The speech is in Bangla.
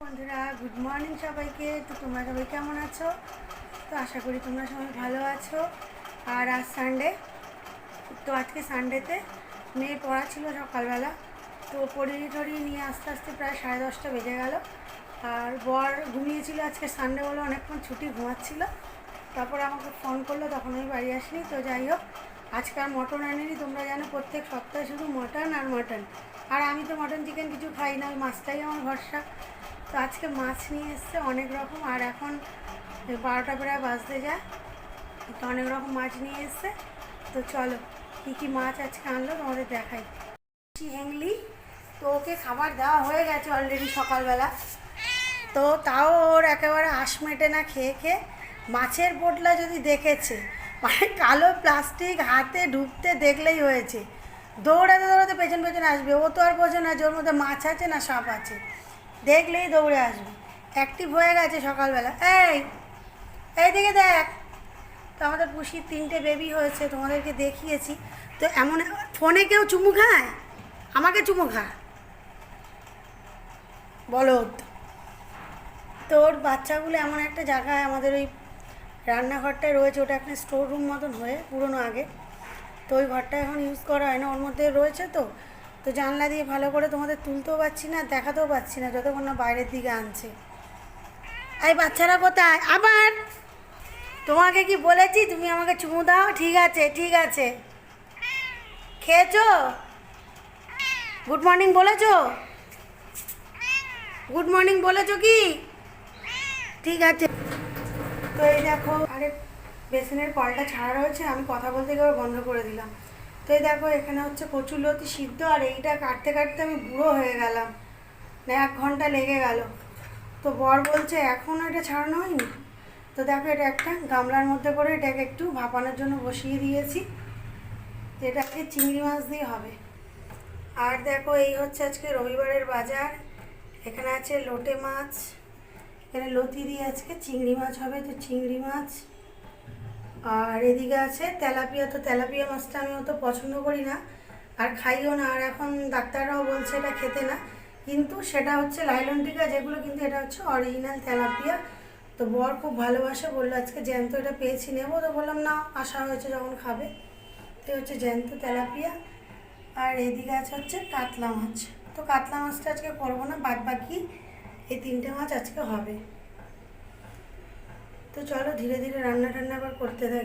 বন্ধুরা গুড মর্নিং সবাইকে। তো তোমরা সবাই কেমন আছো? তো আশা করি তোমরা সবাই ভালো আছো। আর আজ সানডে, তো আজকে সানডেতে মেয়ে পড়া ছিল সকালবেলা, তো পড়িয়ে টড়িয়ে নিয়ে আস্তে আস্তে প্রায় 10:30 বেজে গেল। আর বর ঘুমিয়েছিল, আজকে সানডে বলে অনেকক্ষণ ছুটি ঘুমাচ্ছিল। তারপরে আমাকে ফোন করলো, তখন আমি বাড়ি আসিনি। তো যাই হোক, আজকে আর মটন আনিনি। তোমরা জানো প্রত্যেক সপ্তাহে শুধু মটন আর মটন, আর আমি তো মটন চিকেন কিছু খাই না, ওই মাছটাই আমার ভরসা। তো আজকে মাছ নিয়ে এসছে অনেক রকম, আর এখন 12টা প্রায় বাজতে যায়, তো অনেক রকম মাছ নিয়ে এসছে। তো চলো কী কী মাছ আজকে আনলো তোমাদের দেখাই। হ্যাংলি, তো ওকে খাবার দেওয়া হয়ে গেছে অলরেডি সকালবেলা। তো তাও ওর একেবারে আশ মেটে না খেয়ে খেয়ে। মাছের পোটলা যদি দেখেছে, মানে কালো প্লাস্টিক হাতে ঢুকতে দেখলেই হয়েছে, দৌড়াতে দৌড়াতে পেছন পেছন আসবে। ও তো আর বোঝে না যে ওর মধ্যে মাছ আছে না সাপ আছে, দেখলেই দৌড়ে আসবে। অ্যাক্টিভ হয়ে গেছে সকালবেলা। এইদিকে দেখ। তো আমাদের পুষির 3টে বেবি হয়েছে, তোমাদেরকে দেখিয়েছি। তো এমন ফোনে কেউ চুমু খায়? আমাকে চুমু খায় বলদ। তো ওর বাচ্চাগুলো এমন একটা জায়গায়, আমাদের ওই রান্নাঘরটায় রয়েছে, ওটা একটা স্টোর রুম মতন হয়ে পুরনো আগে। তো ওই ঘরটা এখন ইউজ করা হয় না, ওর মধ্যে রয়েছে। তো তো জানলা দিয়ে ভালো করে তোমাদের তুলতেও পারছি না, দেখাতেও পারছি না, যতক্ষণ না বাইরের দিকে আনছে। এই বাচ্চারা কোথায়? আবার তোমাকে কি বলেছি তুমি আমাকে চুমু দাও? ঠিক আছে ঠিক আছে। খেয়েছো? গুড মর্নিং বলেছো? গুড মর্নিং বলেছো কি? ঠিক আছে। তো এই দেখো, আরে বেসিনের কলটা ছাড়া রয়েছে, আমি কথা বলতে গিয়ে বন্ধ করে দিলাম। তো এই দেখো, এখানে হচ্ছে কচুরলতি সিদ্ধ, আর এইটা কাটতে কাটতে আমি বুড়ো হয়ে গেলাম, 1 ঘন্টা লেগে গেল। তো বর বলছে এখনও এটা ছাড়ানো হয়নি। তো দেখো, এটা একটা গামলার মধ্যে করে এটাকে একটু ভাপানোর জন্য বসিয়ে দিয়েছি। তো এটাকে চিংড়ি মাছ দিয়ে হবে। আর দেখো, এই হচ্ছে আজকে রবিবারের বাজার। এখানে আছে লোটে মাছ, এখানে লতি দিয়ে আজকে চিংড়ি মাছ হবে, তো চিংড়ি মাছ। আর এদিকে আছে তেলাপিয়া। তো তেলাপিয়া মাছটা আমি অত পছন্দ করি না, আর খাইও না, আর এখন ডাক্তাররাও বলছে এটা খেতে না। কিন্তু সেটা হচ্ছে লাইলন টিকা যেগুলো, কিন্তু এটা হচ্ছে অরিজিনাল তেলাপিয়া। তো বর খুব ভালোবাসে, বললো আজকে জ্যান্ত এটা পেয়েছি নেবো। তো বললাম না, আশা হয়েছে যখন খাবে। তো হচ্ছে জ্যান্ত তেলাপিয়া। আর এদিকে আছে হচ্ছে কাতলা মাছ। তো কাতলা মাছটা আজকে করবো না, বাদ বাকি এই 3টে মাছ আজকে হবে। তো চলো ধীরে ধীরে রান্না টান্না আবার করতে থাকি।